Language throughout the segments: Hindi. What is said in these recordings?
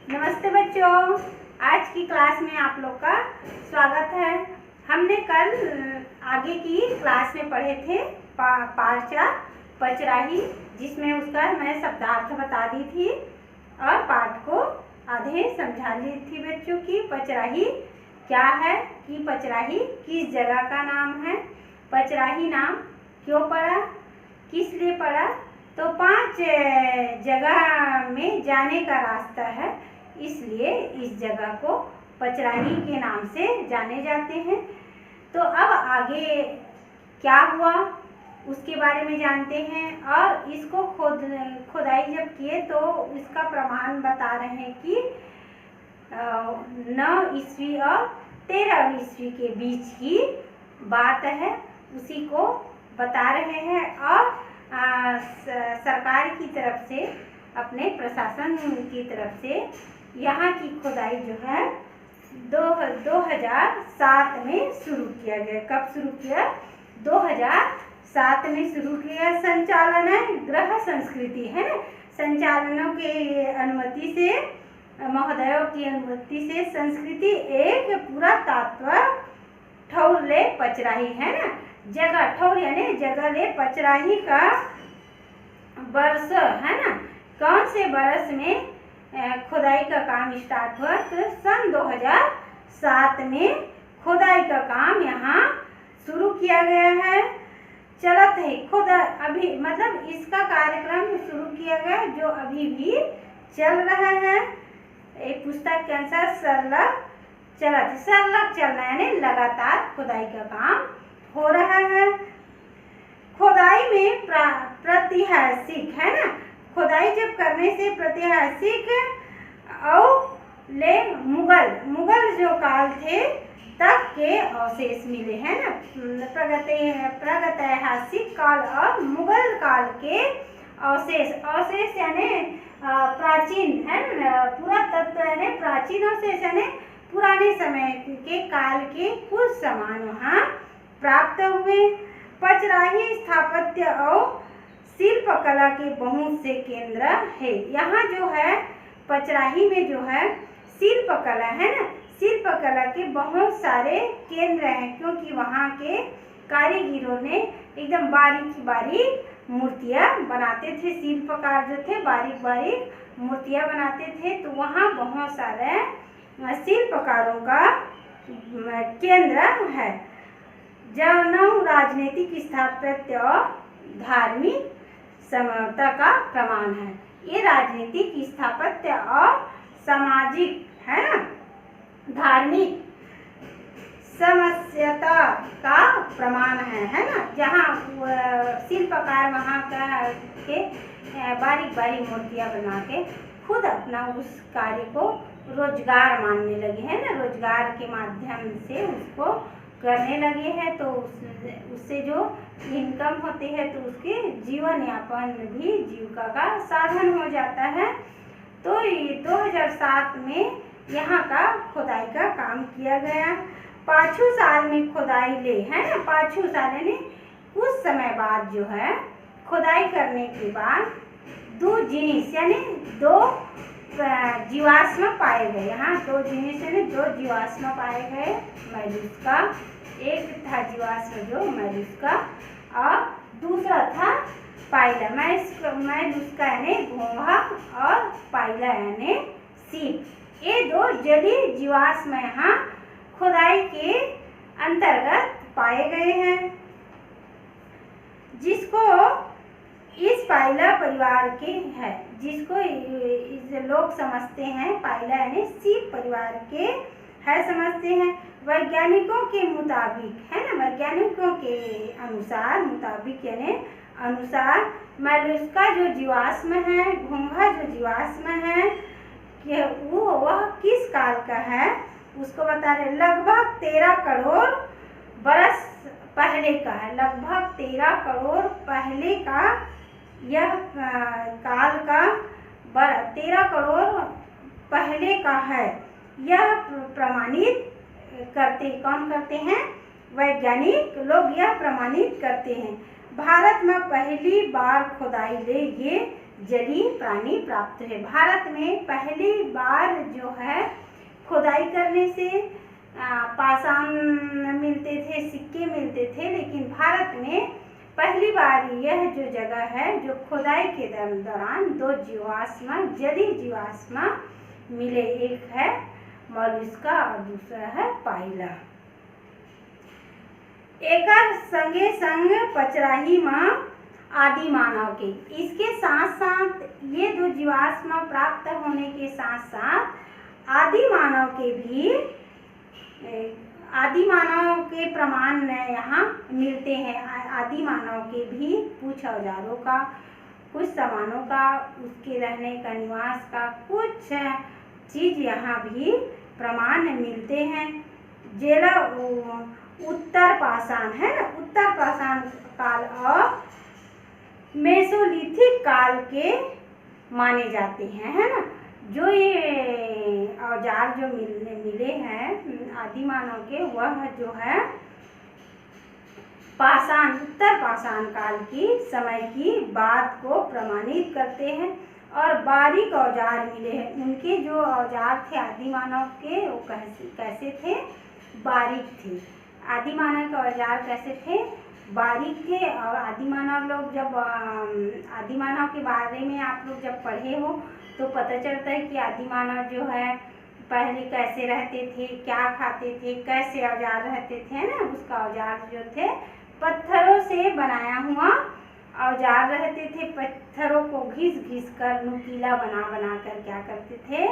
नमस्ते बच्चों, आज की क्लास में आप लोग का स्वागत है। हमने कल आगे की क्लास में पढ़े थे पाठ 4 पचराही, जिसमें उसका मैं शब्दार्थ बता दी थी और पाठ को आधे समझा ली थी बच्चों की पचराही क्या है, कि पचराही किस जगह का नाम है, पचराही नाम क्यों पड़ा, किस लिए पड़ा। तो 5 जगह में जाने का रास्ता है, इसलिए इस जगह को पचराही के नाम से जाने जाते हैं। तो अब आगे क्या हुआ उसके बारे में जानते हैं। और इसको खुदाई जब किए तो इसका प्रमाण बता रहे हैं कि 9 ईस्वी और 13 ईस्वी के बीच की बात है, उसी को बता रहे हैं। और सरकार की तरफ से, अपने प्रशासन की तरफ से यहाँ की खुदाई जो है 2007 में शुरू किया गया। कब शुरू किया? 2007 में शुरू किया। संचालन गृह संस्कृति है ना, संचालनों के अनुमति से, महोदयों की अनुमति से संस्कृति एक पूरा तत्व ठौर ले पचराही है ना, जगह ठौर यानी जगह ले पचराही का वर्ष है ना। कौन से वर्ष में खुदाई का काम स्टार्ट हुआ? तो सन 2007 में खुदाई का काम यहाँ शुरू किया गया है। चलत है खुदा अभी, मतलब इसका कार्यक्रम शुरू किया गया जो अभी भी चल रहा है। एक पुस्तक के अनुसार सरलग चल रहा है, यानी लगातार खुदाई का काम हो रहा है। खुदाई में प्रातिहासिक है ना, खुदाई जब करने से प्रातिहासिक और ले मुगल जो काल थे तब के अवशेष मिले हैं ना। प्रागैतिहासिक काल और मुगल काल के अवशेष यानी प्राचीन है ना, पुरातत्व यानी प्राचीन अवशेष यानी पुराने समय के काल के कुछ सामान वहाँ प्राप्त हुए। पचराही स्थापत्य और शिल्प कला के बहुत से केंद्र है। यहाँ जो है पचराही में जो है शिल्प कला है ना, शिल्प कला के बहुत सारे केंद्र हैं, क्योंकि वहाँ के कारीगरों ने एकदम बारीक मूर्तियाँ बनाते थे। शिल्पकार जो थे बारीक मूर्तियाँ बनाते थे, तो वहाँ बहुत सारे शिल्पकारों का केंद्र है। जौन राजनीतिक स्थापत्य और धार्मिक समता का प्रमाण है। ये राजनीतिक स्थापत्य और सामाजिक है ना, धार्मिक समस्यता का प्रमाण है ना। जहाँ शिल्पकार वहाँ का के बारीक मूर्तियाँ बना के खुद अपना उस कार्य को रोजगार मानने लगे हैं ना, रोजगार के माध्यम से उसको करने लगे हैं। तो उससे जो इनकम होती है तो उसके जीवन यापन भी जीविका का साधन हो जाता है। तो 2007 में यहाँ का खुदाई का काम किया गया। 5 साल में खुदाई ले है ना, 5 साल यानी कुछ समय बाद जो है खुदाई करने के बाद 2 जिनिस यानी 2 जीवाश्म पाए गए। यहाँ 2 जिनिस यानी 2 जीवाश्म पाए गए मेलुस्का। एक था जीवाश्म जो मेलुस्का और दूसरा था पाइला। मेलुस्का यानी घोंघा और पाइला यानी सीप। ये 2 जलीय जीवाश्म यहाँ खुदाई के अंतर्गत पाए गए हैं, जिसको इस पाइला परिवार के है, जिसको लोग समझते हैं पाइला यानी सीप परिवार के है समझते हैं। वैज्ञानिकों के मुताबिक है ना, वैज्ञानिकों के अनुसार मुताबिक यानी अनुसार मेलुस्का जो जीवाश्म है, घोंघा जो जीवाश्म है, कि वह किस काल का है उसको बता रहे। लगभग 13 करोड़ बरस पहले का है, लगभग 13 करोड़ पहले का यह काल का 13 करोड़ पहले का है। यह प्रमाणित करते कौन करते हैं? वैज्ञानिक लोग यह प्रमाणित करते हैं। भारत में पहली बार खुदाई ले ये जलीय प्राणी प्राप्त हुए। भारत में पहली बार जो है खुदाई करने से पाषाण मिलते थे, सिक्के मिलते थे, लेकिन भारत में पहली बार यह जो जगह है जो खुदाई के दौरान दो जीवाश्म, जलीय जीवाश्म मिले। एक है मोलस्का और दूसरा है पाइला। एकर संगे संग पचराही माँ आदि मानव के, इसके साथ साथ ये दो जीवाश्म प्राप्त होने के साथ साथ आदि मानव के भी, आदि मानव के प्रमाण यहाँ मिलते हैं। आदि मानव के भी कुछ औजारों का, कुछ सामानों का, उसके रहने का, निवास का कुछ चीज यहाँ भी प्रमाण मिलते हैं। जेला उत्तर पाषाण है ना, उत्तर पाषाण काल और मेसोलिथिक काल के माने जाते हैं, है ना। जो ये औजार जो मिले हैं आदि मानव के, वह जो है पाषाण, उत्तर पाषाण काल की समय की बात को प्रमाणित करते हैं। और बारीक औजार मिले हैं। उनके जो औजार थे आदि मानव के, वो कैसे थे? बारीक थे। आदि मानव के औजार कैसे थे? बारीक थे। और आदि मानव लोग जब आदि मानव के बारे में आप लोग जब पढ़े हो तो पता चलता है कि आदि मानव जो है पहले कैसे रहते थे, क्या खाते थे, कैसे औजार रहते थे ना। उसका औजार जो थे पत्थरों से बनाया हुआ औजार रहते थे। पत्थरों को घिस घिस कर नुकीला बना बना कर क्या करते थे,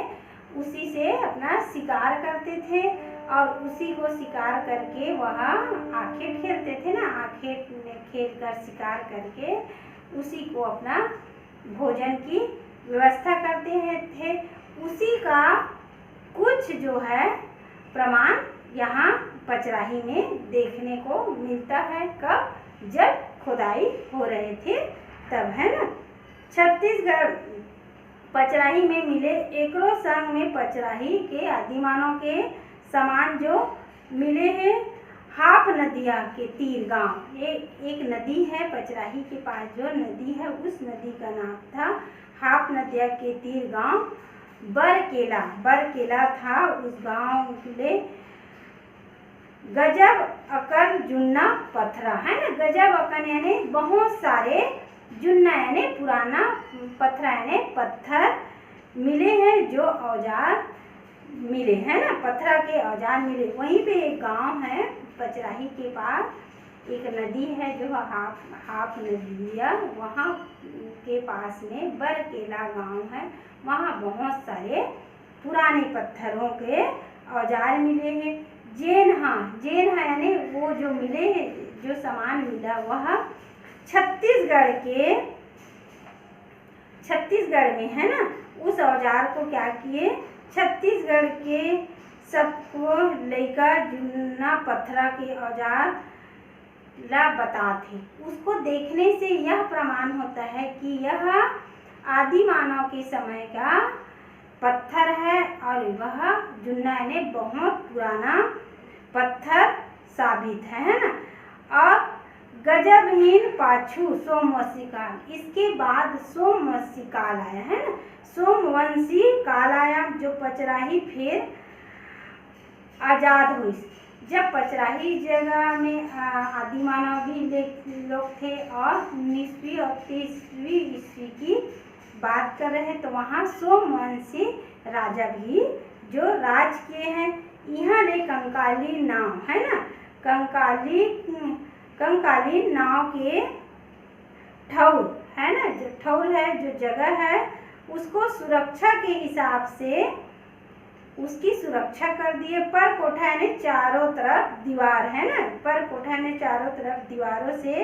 उसी से अपना शिकार करते थे। और उसी को शिकार करके वह आखेट खेलते थे ना, आखेट खेल कर शिकार करके उसी को अपना भोजन की व्यवस्था करते थे। उसी का कुछ जो है प्रमाण यहाँ पचराही में देखने को मिलता है। कब? जब खुदाई हो रहे थे तब, है ना। छत्तीसगढ़ पचराही में मिले एकरो संग में पचराही के आदिमानव के समान जो मिले हैं हाप नदिया के तीर गांव। ये एक नदी है पचराही के पास, जो नदी है उस नदी का नाम था हाप नदिया के तीर गांव। बरकेला था उस गांव के। गजब अकर जुन्ना पत्थरा, है ना। गजब अकर यानी बहुत सारे, जुन्ना यानी पुराना, पत्थरा यानी पत्थर मिले हैं, जो औजार मिले हैं ना, पत्थरा के औजार मिले। वहीं पे एक गांव है पचराही के पास, एक नदी है जो हाप नदिया, वहाँ के पास में बरकेला गांव है। वहाँ बहुत सारे पुराने पत्थरों के औजार मिले हैं। जेनहा यानी वो जो मिले हैं, जो सामान मिला वह छत्तीसगढ़ में, है ना। उस औजार को क्या किए, छत्तीसगढ़ के सबको लेकर जुन्ना पत्थरा के औजार ला बताते। उसको देखने से यह प्रमाण होता है कि यह आदि मानव के समय का पत्थर है और वह जुन्ना यानी बहुत पुराना पत्थर साबित है ना। और गजबहीन पाछू सोमवंशी काल, इसके बाद सोमवंशी काल आया, है ना। सोमवंशी काल आया, जो पचराही फिर आजाद हुई। जब पचराही जगह में आदि मानव भी लोग थे और 19वीं और 30वीं ईस्वी की बात कर रहे हैं, तो वहाँ सोमवंशी राजा भी जो राज किए हैं। यहाँ ले कंकाली नाव, है ना, कंकाली नाव के ठौर, है ना, जो ठौर है, जो जगह है, उसको सुरक्षा के हिसाब से उसकी सुरक्षा कर दिए। पर कोठा यानी चारों तरफ दीवार, है ना, पर कोठा यानी चारों तरफ दीवारों से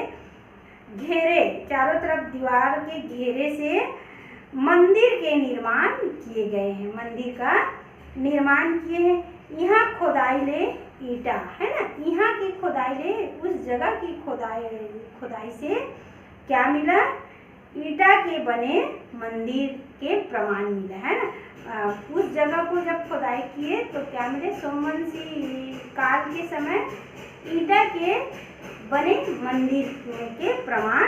घेरे, चारों तरफ दीवार के घेरे से मंदिर के निर्माण किए गए हैं, मंदिर का निर्माण किए हैं। यहाँ खोदाई ले ईटा, है ना, यहाँ की खोदाई ले, उस जगह की खोदाई से क्या मिला, ईटा के बने मंदिर के प्रमाण मिला, है ना। उस जगह को जब खोदाई किए तो क्या मिले, सोमवंशी काल के समय ईटा के बने मंदिर के प्रमाण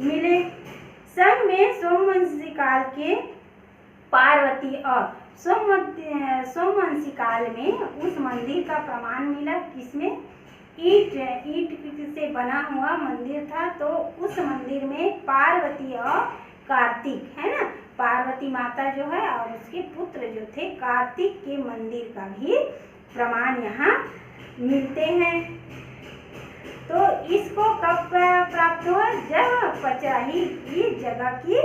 मिले। संग में सोमवंशी काल के पार्वती और सोमवंशी काल में उस मंदिर का प्रमाण मिला, किसमें? ईंट से बना हुआ मंदिर था। तो उस मंदिर में पार्वती और कार्तिक, है ना, पार्वती माता जो है और उसके पुत्र जो थे कार्तिक के मंदिर का भी प्रमाण यहाँ मिलते हैं। तो इसको कब प्राप्त हुआ? जब पचराही की जगह की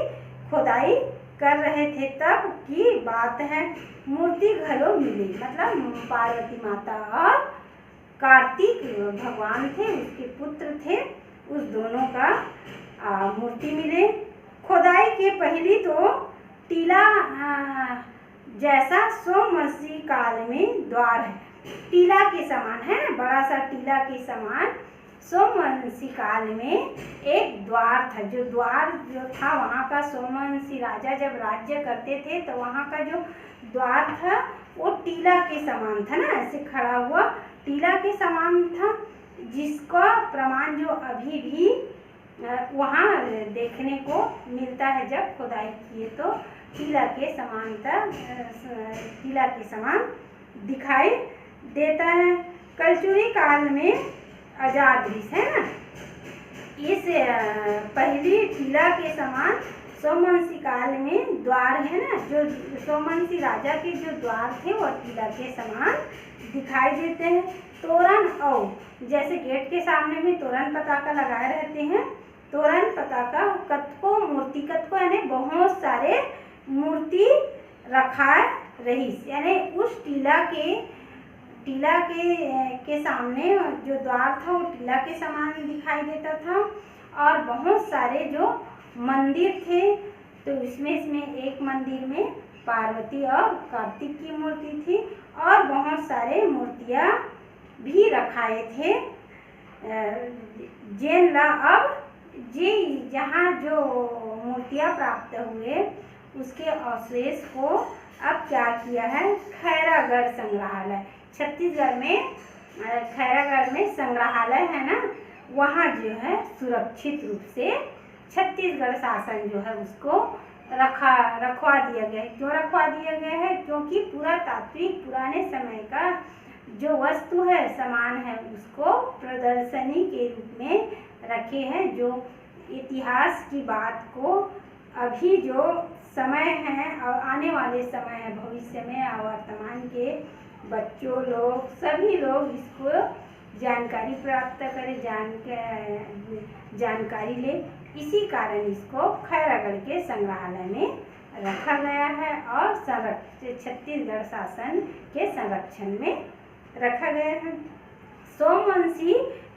खुदाई कर रहे थे तब की बात है। मूर्ति घरों मिली, मतलब पार्वती माता और कार्तिक भगवान थे, उसके पुत्र थे, उस दोनों का मूर्ति मिले। खुदाई के पहली तो टीला जैसा सोमवंशी काल में द्वार है, टीला के समान, है ना, बड़ा सा टीला के समान सोमवंशी काल में एक द्वार था। जो द्वार जो था वहाँ का, सोमवंशी राजा जब राज्य करते थे तो वहाँ का जो द्वार था वो टीला के समान था ना, ऐसे खड़ा हुआ टीला के समान था, जिसका प्रमाण जो अभी भी वहाँ देखने को मिलता है। जब खुदाई किए तो टीला के समान था, टीला के समान दिखाई देता है। कलचुरी काल में अजादृश, है ना, इस पहली टीला के समान सोमवंशी काल में द्वार, है ना, जो सोमवंशी राजा के जो द्वार थे वो टीला के समान दिखाई देते हैं। तोरण और जैसे गेट के सामने भी तोरण पताका लगाए रहते हैं, तोरण पताका कतको मूर्ति, कतको यानी बहुत सारे मूर्ति रखा रही, यानी उस टीला के सामने जो द्वार था वो टीला के समान दिखाई देता था। और बहुत सारे जो मंदिर थे, तो इसमें एक मंदिर में पार्वती और कार्तिक की मूर्ति थी और बहुत सारे मूर्तियाँ भी रखाए थे। जैन ला अब जी जहाँ जो मूर्तियाँ प्राप्त हुए उसके अवशेष को अब क्या किया है, खैरागढ़ संग्रहालय, छत्तीसगढ़ में खैरागढ़ में संग्रहालय है ना, वहाँ जो है सुरक्षित रूप से छत्तीसगढ़ शासन जो है उसको रखवा दिया गया है। क्यों रखवा दिया गया है? क्योंकि पुरातात्विक पुराने समय का जो वस्तु है, सामान है, उसको प्रदर्शनी के रूप में रखे हैं। जो इतिहास की बात को अभी जो समय है और आने वाले समय है, भविष्य में और वर्तमान के बच्चों लोग सभी लोग इसको जानकारी प्राप्त करें, जानकारी ले, इसी कारण इसको खैरागढ़ के संग्रहालय में रखा गया है और छत्तीसगढ़ शासन के संरक्षण में रखा गया है। सोमवंशी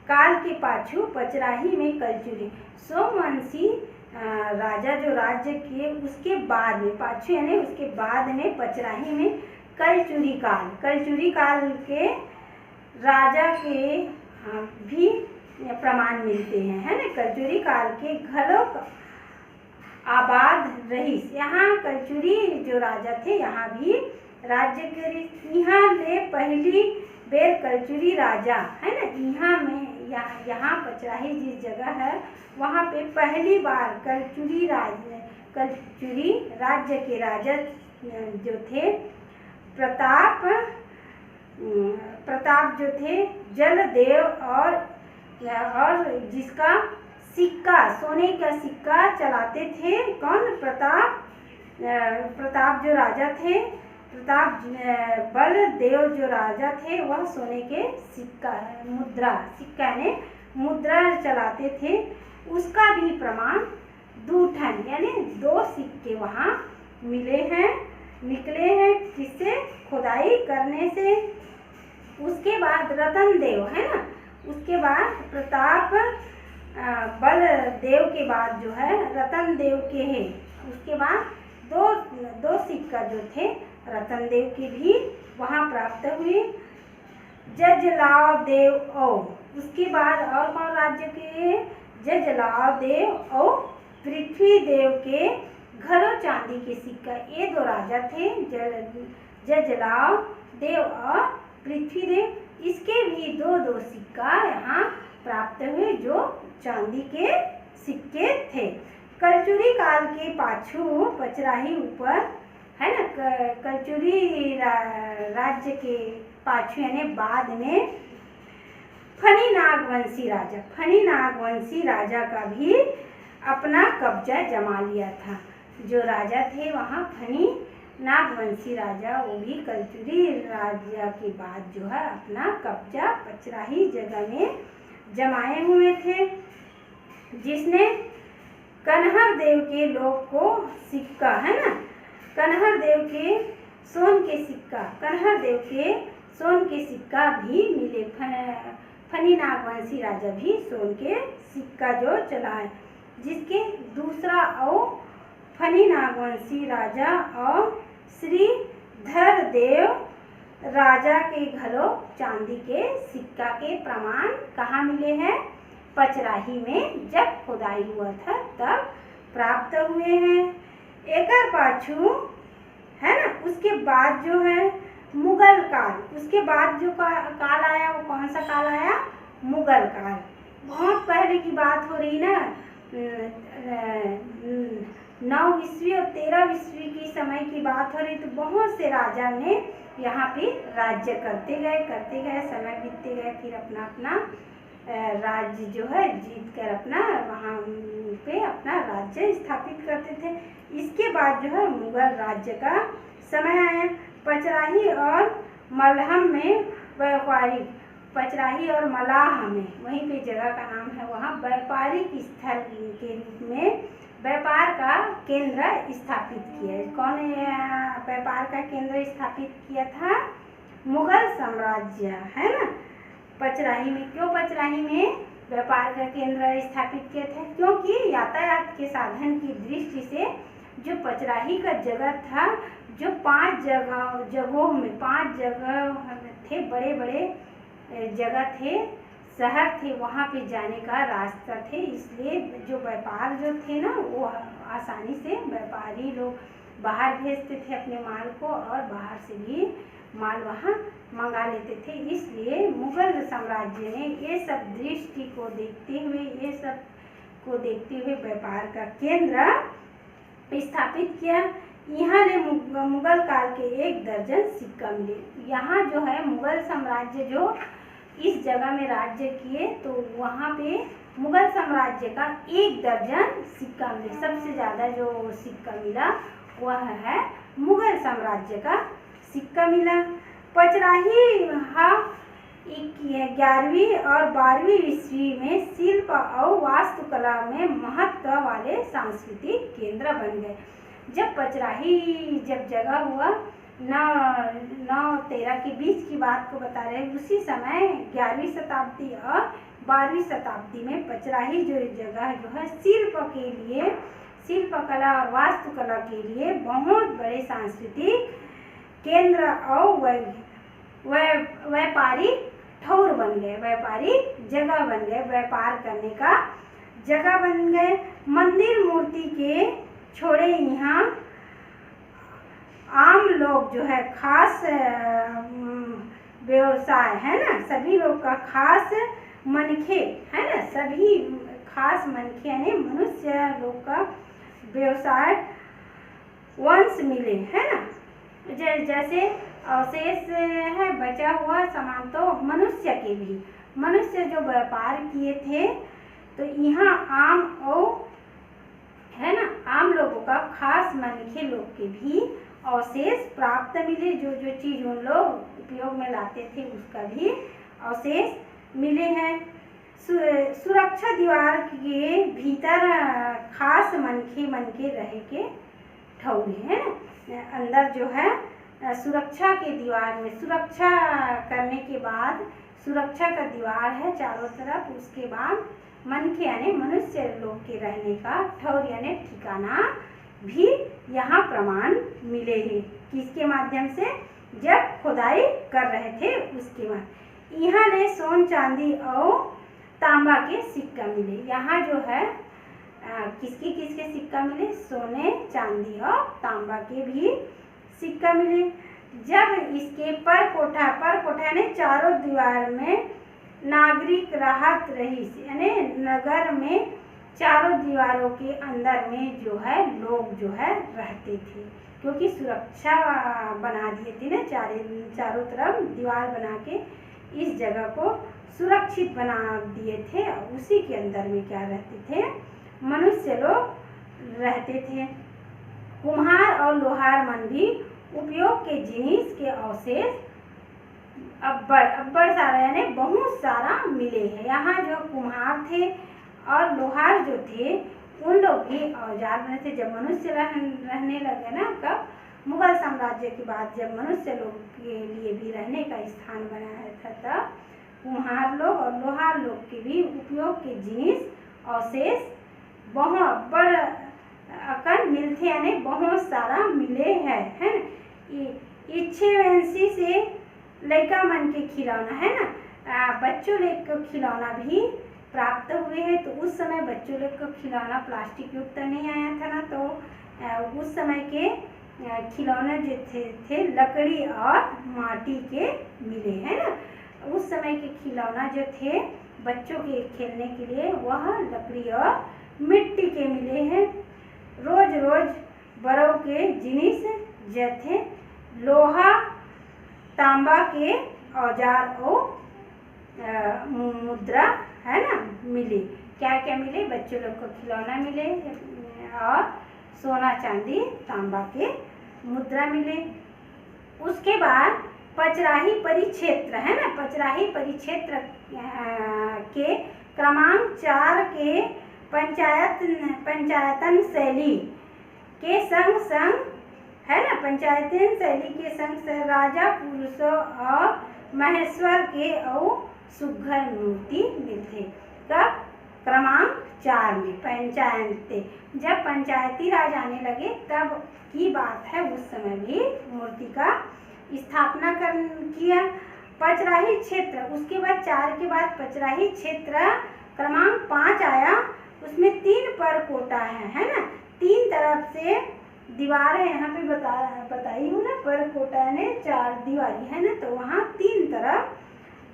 काल के पाछू पचराही में कलचुरी, सोमवंशी राजा जो राज्य किए उसके बाद में, पाछू यानी उसके बाद में पचराही में कलचुरी काल के राजा के भी प्रमाण मिलते हैं, है ना। कलचुरी काल के घरों आबाद रही, यहाँ कलचुरी जो राजा थे यहाँ भी राज्य के, यहाँ ले पहली बेर कलचुरी राजा, है ना, यहाँ पचराही जिस जगह है वहाँ पे पहली बार कलचुरी राज्य के राजा जो थे प्रताप जो थे, जलदेव और जिसका सिक्का, सोने का सिक्का चलाते थे, कौन? प्रताप जो राजा थे, बलदेव जो राजा थे, वह सोने के सिक्का ने मुद्रा चलाते थे। उसका भी प्रमाण दूठन यानी 2 सिक्के वहाँ मिले हैं, निकले हैं, किससे? खुदाई करने से। उसके बाद रतन देव, है ना, उसके बाद प्रताप बलदेव के बाद जो है रतन देव के हैं, उसके बाद दो सिक्का जो थे रतन देव के भी वहाँ प्राप्त हुए। जजलाव देव और उसके बाद और कौन राज्य के? जजलाव देव और पृथ्वी देव के घरों चांदी के सिक्का, ये 2 राजा थे, जजलाव देव और पृथ्वी देव। इसके भी 2 सिक्का यहाँ प्राप्त हुए जो चांदी के सिक्के थे। कलचुरी काल के पाछू पचराही ऊपर है ना, कलचुरी राज्य के पाछू यानी बाद में फनी नागवंशी राजा का भी अपना कब्जा जमा लिया था। जो राजा थे वहाँ फनी नागवंशी राजा, वो भी कलचुरी राजा के बाद जो है अपना कब्जा पचराही जगह में जमाए हुए थे, जिसने कन्हर देव के लोग को सिक्का है ना, कन्हर देव के सोन के सिक्का भी मिले। फनी नागवंशी राजा भी सोन के सिक्का जो चलाए, जिसके दूसरा और फनी नागवंशी राजा और श्रीधर देव राजा के घरों चांदी के सिक्का के प्रमाण कहाँ मिले हैं? पचराही में जब खुदाई हुआ था तब प्राप्त हुए हैं। एकर पाछू है ना, उसके बाद जो है मुगल काल, उसके बाद जो काल आया वो कौन सा काल आया? मुगल काल। बहुत पहले की बात हो रही ना, 9 ईस्वी और 13 ईस्वी की समय की बात हो रही। तो बहुत से राजा ने यहाँ पे राज्य करते गए, समय बीतते गए, फिर अपना राज्य जो है जीत कर अपना वहाँ पे अपना राज्य स्थापित करते थे। इसके बाद जो है मुगल राज्य का समय आया। पचराही और मलहम में व्यापारिक, पचराही और मलाह में वहीं पे जगह का नाम है, वहाँ व्यापारिक स्थल के रूप में व्यापार का केंद्र स्थापित किया। कौन व्यापार का केंद्र स्थापित किया था? मुगल साम्राज्य है ना। पचराही में, क्यों पचराही में व्यापार का केंद्र स्थापित किए थे? क्योंकि यातायात के साधन की दृष्टि से जो पचराही का जगह था, जो 5 जगहों में 5 जगह थे, बड़े बड़े जगह थे, शहर थे, वहाँ पे जाने का रास्ता थे। इसलिए जो व्यापार जो थे ना, वो आसानी से व्यापारी लोग बाहर भेजते थे अपने माल को, और बाहर से भी माल वहाँ मंगा लेते थे। इसलिए मुगल साम्राज्य ने ये सब दृष्टि को देखते हुए व्यापार का केंद्र स्थापित किया। यहाँ ने मुगल काल के 1 दर्जन सिक्का मिले। यहाँ जो है मुगल साम्राज्य जो इस जगह में राज्य किए, तो वहाँ पे मुगल साम्राज्य का 1 दर्जन सिक्का मिले। सबसे ज़्यादा जो सिक्का मिला वह है मुगल साम्राज्य का सिक्का मिला। पचराही 11वीं और 12वीं ईस्वी में शिल्प और वास्तुकला में महत्व वाले सांस्कृतिक केंद्र बन गए। जब पचराही जगह हुआ, 9-13 के बीच की बात को बता रहे हैं, उसी समय 11वीं शताब्दी और 12वीं शताब्दी में पचराही जो जगह जो है शिल्पकला और वास्तुकला के लिए बहुत बड़े सांस्कृतिक केंद्र और व्यापारिक ठौर बन गए, व्यापारिक जगह बन गए, व्यापार करने का जगह बन गए। मंदिर मूर्ति के छोड़े यहाँ आम लोग जो है खास व्यवसाय है ना, सभी लोग का खास मनखे है ना, सभी खास मनखे यानी मनुष्य लोग का व्यवसाय वंश मिले है ना। जैसे अवशेष है बचा हुआ सामान, तो मनुष्य जो व्यापार किए थे, तो यहाँ आम और है ना, आम लोगों का खास मनखे लोग के भी अवशेष प्राप्त मिले। जो चीज उन लोग उपयोग में लाते थे उसका भी अवशेष मिले हैं। सुरक्षा दीवार के भीतर खास मनखे रहे के ठौरे है ना। अंदर जो है सुरक्षा के दीवार में, सुरक्षा करने के बाद सुरक्षा का दीवार है चारों तरफ, उसके बाद मनखे यानी मनुष्य लोग के रहने का ठौर यानी ठिकाना भी यहाँ प्रमाण मिले हैं। किसके माध्यम से? जब खुदाई कर रहे थे उसके बाद। यहाँ ने सोन चांदी और तांबा के सिक्का मिले। यहाँ जो है किसके सिक्का मिले? सोने चांदी और तांबा के भी सिक्का मिले। जब इसके पर कोठा ने चारों दीवार में नागरिक राहत रही, यानी नगर में चारों दीवारों के अंदर में जो है लोग जो है रहते थे, क्योंकि सुरक्षा बना दिए थे ना, चारों तरफ दीवार बना के इस जगह को सुरक्षित बना दिए थे। उसी के अंदर में क्या रहते थे, मनुष्य लोग रहते थे। कुम्हार और लोहार मन भी उपयोग के जिनिस के अवशेष अब्बड़ सारा यानी बहुत सारा मिले हैं। यहाँ जो कुम्हार थे और लोहार जो थे उन लोग भी औजार बने थे। जब मनुष्य रहने लगे ना, कब मुगल साम्राज्य के बाद जब मनुष्य लोग के लिए भी रहने का स्थान बनाया था, तब कुम्हार लोग और लोहार लोग के भी उपयोग के जिनिस अवशेष बहुत बड़ अकन मिलते यानी बहुत सारा मिले है ना। इच्छेवंशी से लड़का मन के खिलौना है ना, बच्चों लोग को खिलौना भी प्राप्त हुए हैं। तो उस समय बच्चों लोग को खिलौना प्लास्टिक युक्त नहीं आया था ना, तो उस समय के खिलौने जो थे लकड़ी और माटी के मिले हैं ना। उस समय के खिलौना जो थे बच्चों के खेलने के लिए वह लकड़ी और मिट्टी के मिले हैं। रोज रोज बड़ों के जिनिस जो थे लोहा तांबा के औजार और मुद्रा है ना मिले। क्या क्या मिले, बच्चों लोग को खिलौना मिले और सोना चांदी तांबा के मुद्रा मिले। उसके बाद पचराही परिक्षेत्र है ना, पचराही परिक्षेत्र के क्रमांक 4 के पंचायतन शैली के संग संग है ना, पंचायतन शैली के संग राजा पुरुषों और महेश्वर के और सुघ्घर मूर्ति मिलते। कब, क्रमांक 4 में पंचायत, जब पंचायती राज आने लगे तब की बात है, उस समय भी मूर्ति का स्थापना किया। पचराही क्षेत्र, उसके बाद 4 के बाद पचराही क्षेत्र क्रमांक 5 आया। उसमें 3 परकोटा है ना, 3 तरफ से दीवारें यहाँ पे बताई हूँ ना, परकोटा ने 4 दीवारी है ना, तो वहाँ 3 तरफ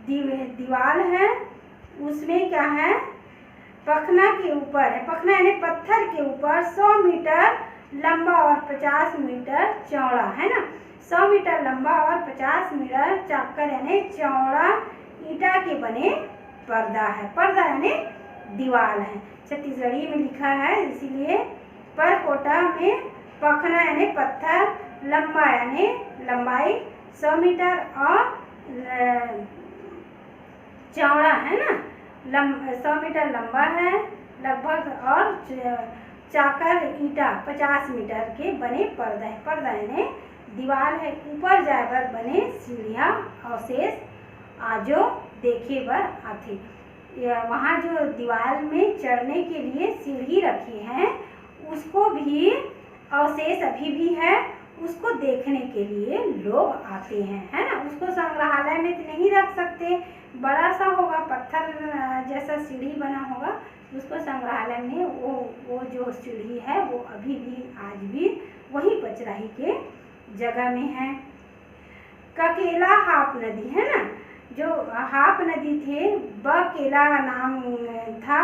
दीवार है। उसमें क्या है, पखना के ऊपर है, पखना यानी पत्थर के ऊपर 100 मीटर लंबा और 50 मीटर चौड़ा है ना, 100 मीटर लंबा और 50 मीटर चाकर यानी चौड़ा ईंटा के बने पर्दा है। पर्दा यानी दीवार है, छत्तीसगढ़ी में लिखा है इसीलिए। परकोटा में पखना यानी पत्थर, लंबा यानी लंबाई 100 मीटर और चौड़ा है ना, 100 मीटर लंबा है लगभग, और चाकर ईंटा 50 मीटर के बने पर्दा है। पर्दा यानी दीवार है। ऊपर जाए बर बने सीढ़ियाँ अवशेष आजो देखे बर आथे। वहाँ जो दीवार में चढ़ने के लिए सीढ़ी रखी है उसको भी अवशेष अभी भी है, उसको देखने के लिए लोग आते हैं है ना। उसको संग्रहालय में तो नहीं रख सकते, बड़ा सा होगा, पत्थर जैसा सीढ़ी बना होगा, उसको संग्रहालय में वो जो सीढ़ी है वो अभी भी आज भी वही पचराही के जगह में है। ककेला हाप नदी है ना, जो हाप नदी थे, बकेला नाम था,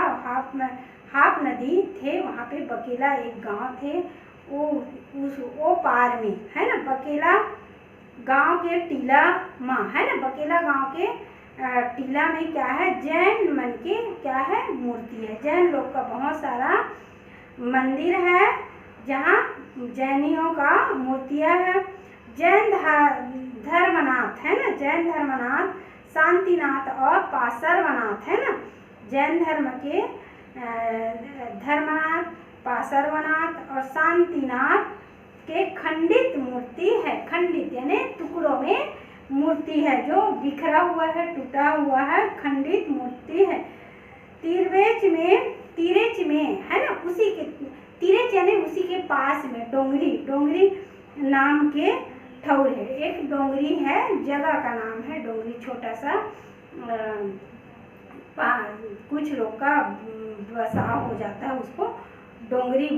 हाप नदी थे, वहाँ पे बकेला एक गांव थे, वो पार में है ना, बकेला गांव के टीला माँ है ना, बकेला गांव के टीला में क्या है, जैन मन के क्या है, मूर्ति है। जैन लोग का बहुत सारा मंदिर है जहाँ जैनियों का मूर्तियाँ है। जैन धर्मनाथ है ना, जैन धर्मनाथ, शांतिनाथ और पासरवनाथ है ना, जैन धर्म के धर्मनाथ, पासरवनाथ और शांतिनाथ के खंडित मूर्ति है। खंडित यानी टुकड़ों में मूर्ति है, जो बिखरा हुआ है, टूटा हुआ है, खंडित मूर्ति है। तिरेच में है ना, उसी के तिरेच यानी उसी के पास में डोंगरी नाम के ठौर है। एक डोंगरी है, जगह का नाम है डोंगरी, छोटा सा कुछ लोग का बसाव हो जाता है, उसको डोंगरी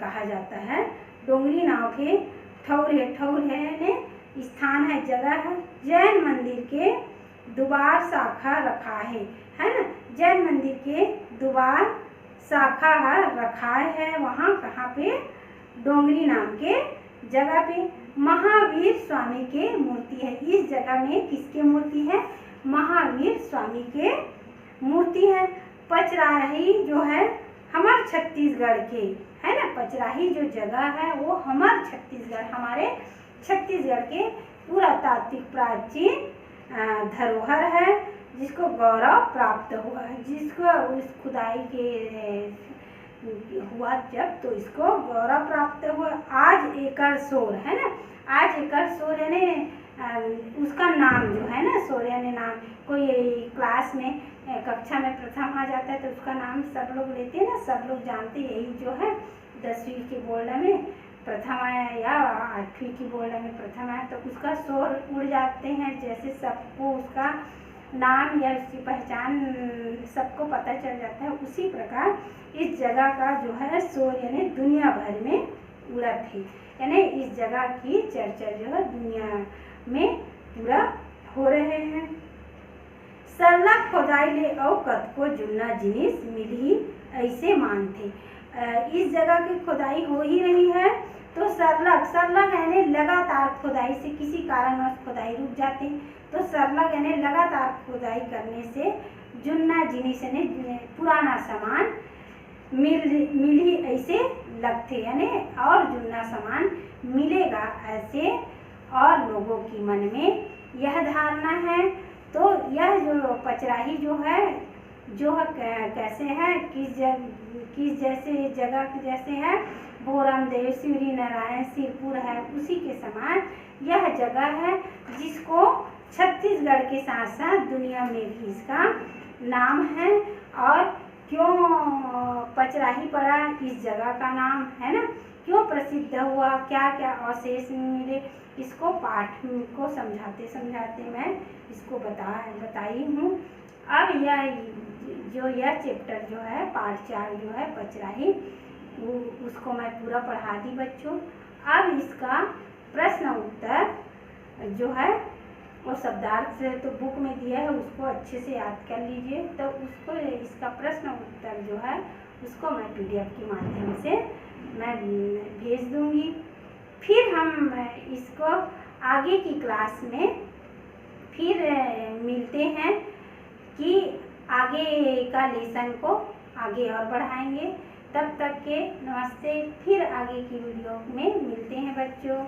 कहा जाता है। डोंगरी नाव के ठौर है यानी स्थान है, जगह है। जैन मंदिर के द्वार शाखा रखा है ना, जैन मंदिर के द्वार शाखा रखाए है वहाँ कहाँ पे, डोंगरी नाम के जगह पे महावीर स्वामी के मूर्ति है। इस जगह में किसके मूर्ति है, महावीर स्वामी के मूर्ति है। पचराही जो है हमारे छत्तीसगढ़ के है ना, पचराही जो जगह है वो हमारे छत्तीसगढ़ के पुरातात्विक प्राचीन धरोहर है जिसको गौरव प्राप्त हुआ है, जिसको उस खुदाई के हुआ जब तो इसको गौरव प्राप्त हुआ। आज एकर शोर है ना, आज एकर शोर यानी उसका नाम जो है ना, शोर यानी नाम, कोई क्लास में कक्षा में प्रथम आ जाता है तो उसका नाम सब लोग लेते हैं ना, सब लोग जानते हैं। यही जो है 10वीं के बोर्ड में प्रथम आया या 8वीं की बोर्ड में प्रथम आया तो उसका शोर उड़ जाते हैं, जैसे सबको उसका नाम या उसकी पहचान सबको पता चल जाता है, उसी प्रकार इस जगह का जो है शोर यानी दुनिया भर में उड़ा थी, यानी इस जगह की चर्चा जो है दुनिया में पूरा हो रहे हैं। सरला खोदाई ले और कतको जुन्ना जिनिस मिली ऐसे मानते। इस जगह की खुदाई हो ही रही है तो सरलग यानी लगातार खुदाई से किसी कारणवश खुदाई रुक जाती, तो सरलग यानी लगातार खुदाई करने से जुन्ना जिनिस यानी पुराना सामान मिल ही ऐसे लगते, यानी और जुन्ना सामान मिलेगा ऐसे और लोगों की मन में यह धारणा है। तो यह जो पचराही जो है कैसे है, किस जैसे जगह जैसे है, भोरम देव, सूर्य नारायण, सिरपुर है, उसी के समान यह जगह है जिसको छत्तीसगढ़ के साथ साथ दुनिया में भी इसका नाम है। और क्यों पचराही पड़ा इस जगह का नाम है ना, क्यों प्रसिद्ध हुआ, क्या क्या अवशेष मिले, इसको पाठ को समझाते मैं इसको बताई हूँ। अब यह चैप्टर जो है पार्ट 4 जो है पचराही उसको मैं पूरा पढ़ा दी बच्चों। अब इसका प्रश्न उत्तर जो है वो शब्दार्थ से तो बुक में दिया है, उसको अच्छे से याद कर लीजिए। तो उसको इसका प्रश्न उत्तर जो है उसको मैं PDF के माध्यम से मैं भेज दूँगी। फिर हम इसको आगे की क्लास में फिर मिलते हैं कि आगे का लेसन को आगे और बढ़ाएंगे। तब तक के नमस्ते, फिर आगे की वीडियो में मिलते हैं बच्चों।